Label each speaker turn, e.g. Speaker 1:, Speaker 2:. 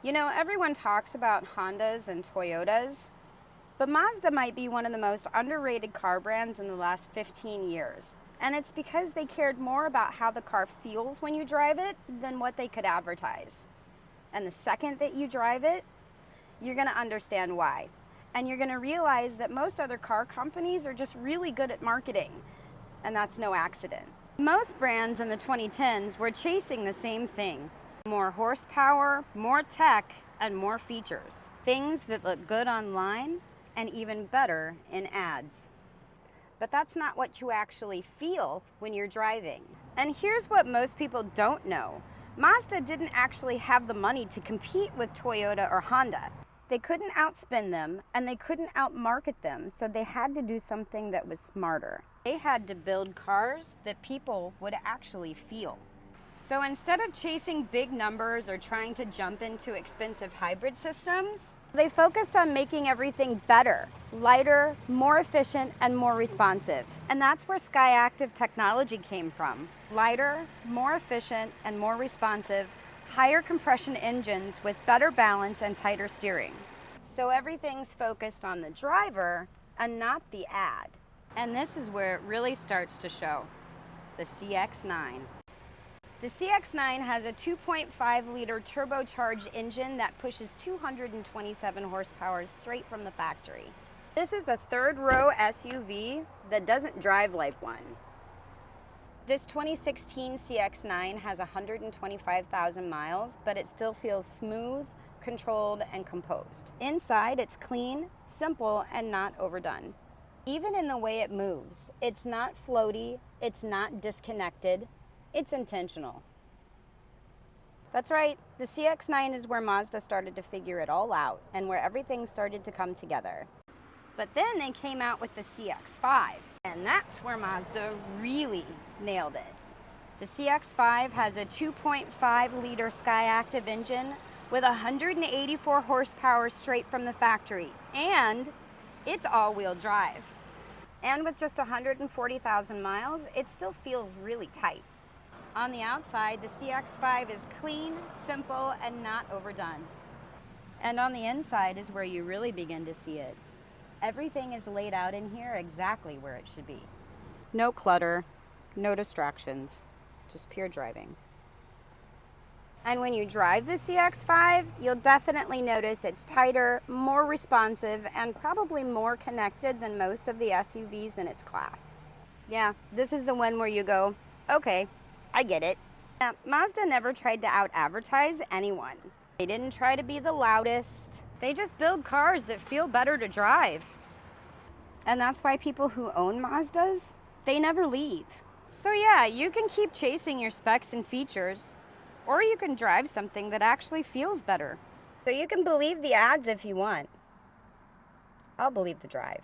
Speaker 1: You know, everyone talks about Hondas and Toyotas, but Mazda might be one of the most underrated car brands in the last 15 years. And it's because they cared more about how the car feels when you drive it than what they could advertise. And the second that you drive it, you're going to understand why. And you're going to realize that most other car companies are just really good at marketing. And that's no accident. Most brands in the 2010s were chasing the same thing. More horsepower, more tech, and more features. Things that look good online and even better in ads. But that's not what you actually feel when you're driving. And here's what most people don't know. Mazda didn't actually have the money to compete with Toyota or Honda. They couldn't outspin them and they couldn't outmarket them, so they had to do something that was smarter. They had to build cars that people would actually feel. So instead of chasing big numbers or trying to jump into expensive hybrid systems, they focused on making everything better, lighter, more efficient, and more responsive. And that's where Skyactiv technology came from. Lighter, more efficient, and more responsive, higher compression engines with better balance and tighter steering. So everything's focused on the driver and not the ad. And this is where it really starts to show, the CX-9. The CX-9 has a 2.5-liter turbocharged engine that pushes 227 horsepower straight from the factory. This is a third-row SUV that doesn't drive like one. This 2016 CX-9 has 125,000 miles, but it still feels smooth, controlled, and composed. Inside, it's clean, simple, and not overdone. Even in the way it moves, it's not floaty, it's not disconnected, it's intentional. That's right, the CX-9 is where Mazda started to figure it all out and where everything started to come together. But then they came out with the CX-5, and that's where Mazda really nailed it. The CX-5 has a 2.5-liter Skyactiv engine with 184 horsepower straight from the factory, and it's all-wheel drive. And with just 140,000 miles, it still feels really tight. On the outside, the CX-5 is clean, simple, and not overdone. And on the inside is where you really begin to see it. Everything is laid out in here exactly where it should be. No clutter, no distractions, just pure driving. And when you drive the CX-5, you'll definitely notice it's tighter, more responsive, and probably more connected than most of the SUVs in its class. Yeah, this is the one where you go, okay, I get it. Now, Mazda never tried to out-advertise anyone. They didn't try to be the loudest. They just build cars that feel better to drive. And that's why people who own Mazdas, they never leave. So yeah, you can keep chasing your specs and features, or you can drive something that actually feels better. So you can believe the ads if you want. I'll believe the drive.